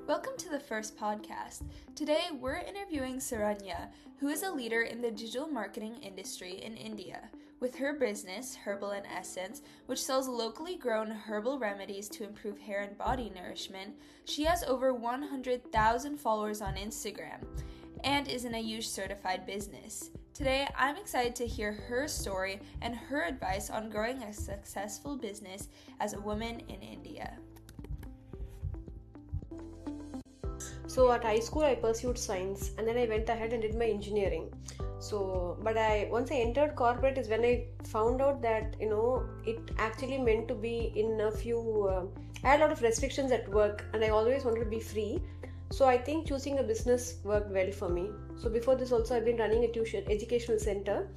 Welcome to the first podcast. Today we're interviewing Sharanya, who is a leader in the digital marketing industry in India. With her business, Herbal and Essence, which sells locally grown herbal remedies to improve hair and body nourishment, she has over 100,000 followers on Instagram and is an Ayush certified business. Today, I'm excited to hear her story and her advice on growing a successful business as a woman in India. So at high school, I pursued science and then I went ahead and did my engineering. But once I entered corporate is when I found out that, it actually meant to be in I had a lot of restrictions at work and I always wanted to be free. So I think choosing a business worked well for me. So before this also, I've been running a educational center.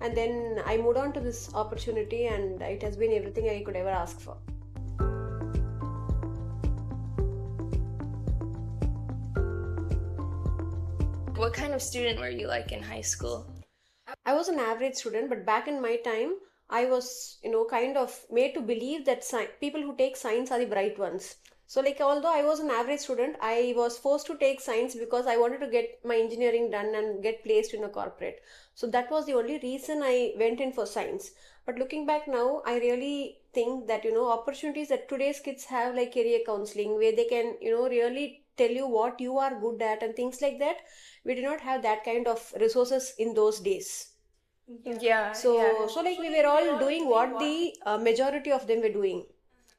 And then I moved on to this opportunity and it has been everything I could ever ask for. What kind of student were you like in high school? I was an average student, but back in my time, I was, kind of made to believe that people who take science are the bright ones. So although I was an average student, I was forced to take science because I wanted to get my engineering done and get placed in a corporate. So that was the only reason I went in for science. But looking back now, I really think that, opportunities that today's kids have, like career counseling, where they can, really tell you what you are good at and things like that. We did not have that kind of resources in those days. Yeah. So we were all doing what the majority of them were doing.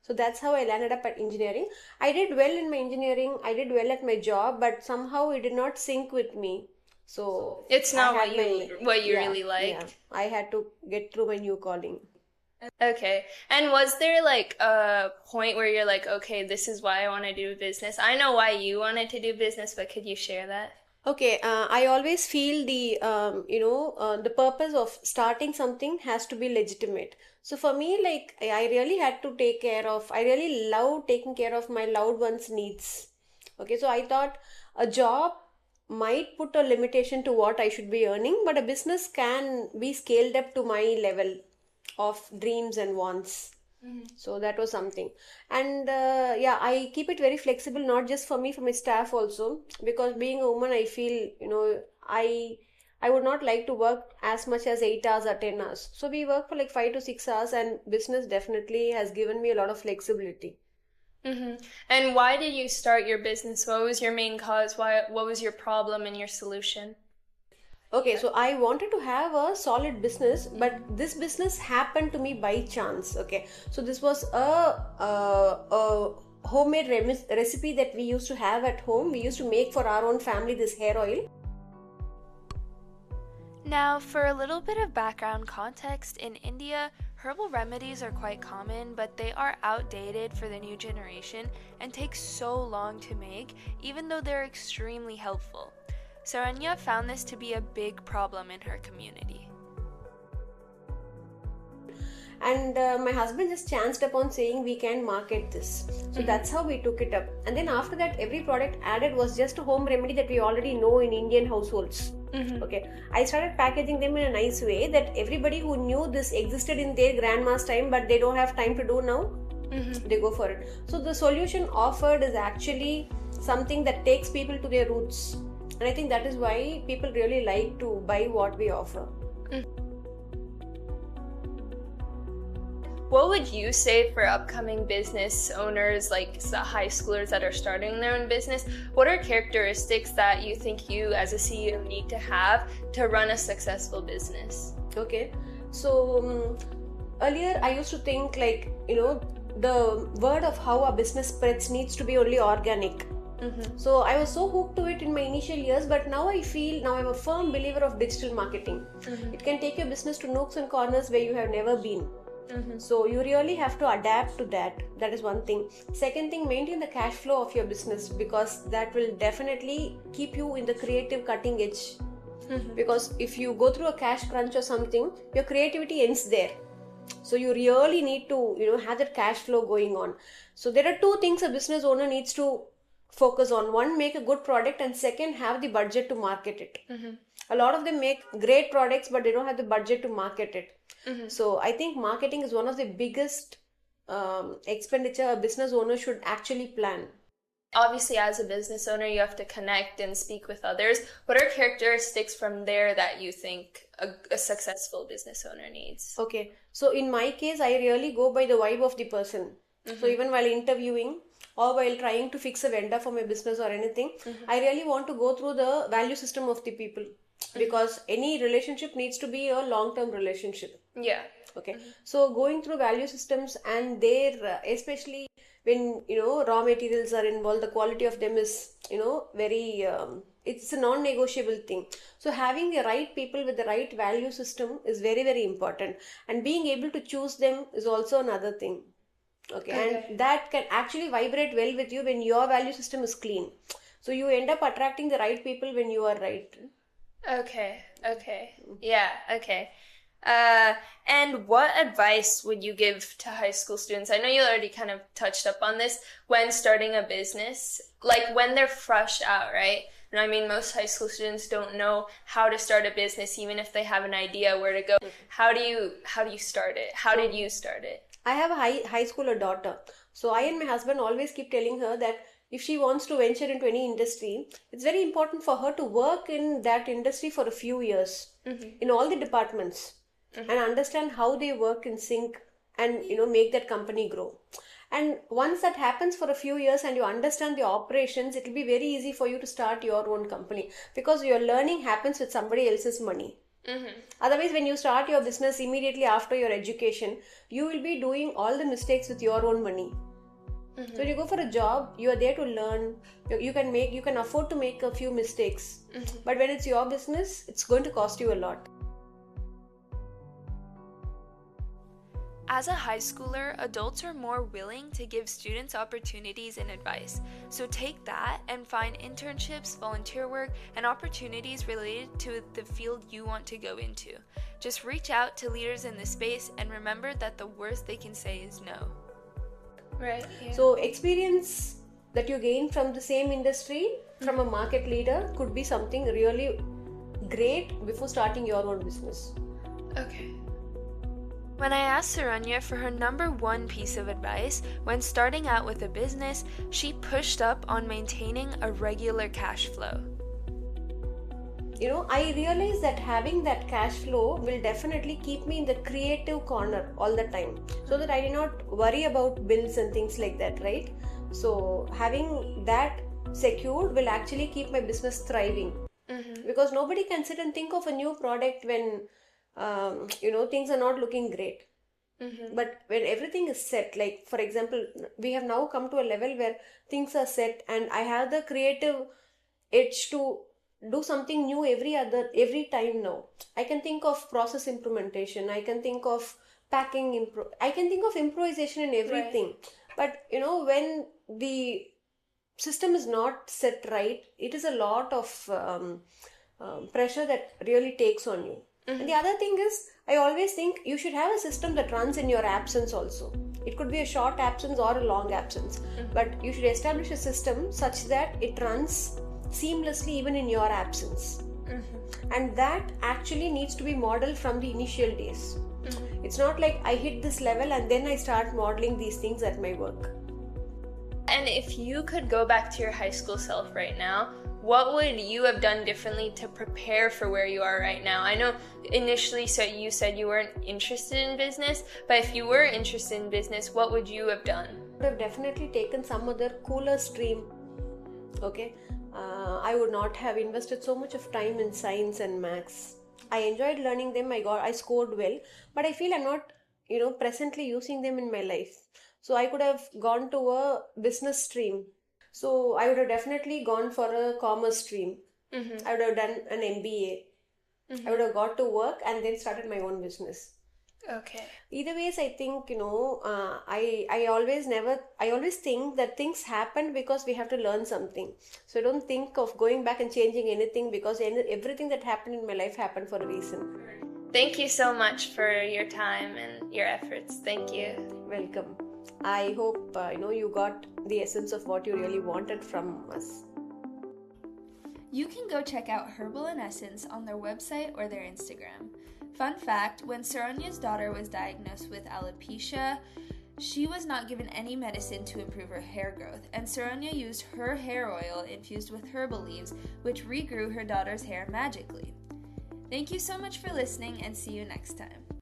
So that's how I landed up at engineering. I did well in my engineering. I did well at my job, but somehow it did not sync with me. So it's not what you really like. Yeah. I had to get through my new calling. Okay. And was there like a point where you're like, okay, this is why I want to do business? I know why you wanted to do business, but could you share that? Okay, I always feel the purpose of starting something has to be legitimate. So for me, I really had to I really love taking care of my loved ones' needs. Okay, so I thought a job might put a limitation to what I should be earning, but a business can be scaled up to my level of dreams and wants. So that was something. And I keep it very flexible, not just for me, for my staff also, because being a woman, I feel, I would not like to work as much as 8 hours or 10 hours. So we work for 5 to 6 hours, and business definitely has given me a lot of flexibility. Mm-hmm. And why did you start your business? What was your main cause? What was your problem and your solution? Okay, so I wanted to have a solid business, but this business happened to me by chance. Okay, so this was a homemade recipe that we used to have at home. We used to make for our own family this hair oil. Now, for a little bit of background context, in India, herbal remedies are quite common, but they are outdated for the new generation and take so long to make, even though they're extremely helpful. Sharanya found this to be a big problem in her community. And my husband just chanced upon saying we can market this. So that's how we took it up. And then after that, every product added was just a home remedy that we already know in Indian households. Okay, I started packaging them in a nice way that everybody who knew this existed in their grandma's time, but they don't have time to do now, they go for it. So the solution offered is actually something that takes people to their roots. And I think that is why people really like to buy what we offer. What would you say for upcoming business owners, like the high schoolers that are starting their own business? What are characteristics that you think you as a CEO need to have to run a successful business? Okay, so earlier I used to think the word of how a business spreads needs to be only organic. So I was so hooked to it in my initial years, but now I'm a firm believer of digital marketing. It can take your business to nooks and corners where you have never been. So you really have to adapt to that. That is one thing. Second thing, maintain the cash flow of your business, because that will definitely keep you in the creative cutting edge. Because if you go through a cash crunch or something, your creativity ends there. So you really need to have that cash flow going on. So there are two things a business owner needs to focus on. One, make a good product, and second, have the budget to market it. A lot of them make great products, but they don't have the budget to market it. So I think marketing is one of the biggest expenditure a business owner should actually plan. Obviously, as a business owner, you have to connect and speak with others. What are characteristics from there that you think a successful business owner needs? Okay, so in my case, I really go by the vibe of the person. So even while interviewing or while trying to fix a vendor for my business or anything, I really want to go through the value system of the people, because any relationship needs to be a long-term relationship. Yeah. Okay, so going through value systems and their especially when raw materials are involved, the quality of them is very it's a non-negotiable thing. So having the right people with the right value system is very, very important, and being able to choose them is also another thing. Okay, and that can actually vibrate well with you when your value system is clean. So you end up attracting the right people when you are right. Okay. Yeah, okay. And what advice would you give to high school students? I know you already kind of touched up on this when starting a business, like when they're fresh out, right? And I mean, most high school students don't know how to start a business, even if they have an idea where to go. How do you start it? How did you start it? I have a high schooler daughter. So I and my husband always keep telling her that if she wants to venture into any industry, it's very important for her to work in that industry for a few years in all the departments and understand how they work in sync and make that company grow. And once that happens for a few years and you understand the operations, it will be very easy for you to start your own company, because your learning happens with somebody else's money. Otherwise, when you start your business immediately after your education, you will be doing all the mistakes with your own money. So when you go for a job, you are there to learn. You can afford to make a few mistakes. But when it's your business, it's going to cost you a lot. As a high schooler, adults are more willing to give students opportunities and advice. So take that and find internships, volunteer work, and opportunities related to the field you want to go into. Just reach out to leaders in the space and remember that the worst they can say is no. Right. Yeah. So experience that you gain from the same industry, from a market leader, could be something really great before starting your own business. Okay. When I asked Sharanya for her number one piece of advice when starting out with a business, she pushed up on maintaining a regular cash flow. I realized that having that cash flow will definitely keep me in the creative corner all the time, so that I do not worry about bills and things like that, right? So having that secured will actually keep my business thriving, because nobody can sit and think of a new product when things are not looking great. But when everything is set, like for example, we have now come to a level where things are set and I have the creative edge to do something new every time now. I can think of process implementation, I can think of packing, I can think of improvisation in everything. Right. But when the system is not set right, it is a lot of pressure that really takes on you. And the other thing is, I always think you should have a system that runs in your absence also. It could be a short absence or a long absence, but you should establish a system such that it runs seamlessly even in your absence. And that actually needs to be modeled from the initial days. It's not like I hit this level and then I start modeling these things at my work. And if you could go back to your high school self right now, what would you have done differently to prepare for where you are right now? I know initially you said you weren't interested in business, but if you were interested in business, what would you have done? I would have definitely taken some other cooler stream. Okay, I would not have invested so much of time in science and maths. I enjoyed learning them. I scored well, but I feel I'm not, presently using them in my life. So I could have gone to a business stream. So I would have definitely gone for a commerce stream. I would have done an MBA. I would have got to work and then started my own business. Okay. Either ways, I think, I always think that things happen because we have to learn something. So I don't think of going back and changing anything, because everything that happened in my life happened for a reason. Thank you so much for your time and your efforts. Thank you. Welcome. I hope you got the essence of what you really wanted from us. You can go check out Herbal and Essence on their website or their Instagram. Fun fact, when Saranya's daughter was diagnosed with alopecia, She was not given any medicine to improve her hair growth, and Sharanya used her hair oil infused with herbal leaves, which regrew her daughter's hair magically. Thank you so much for listening, and see you next time.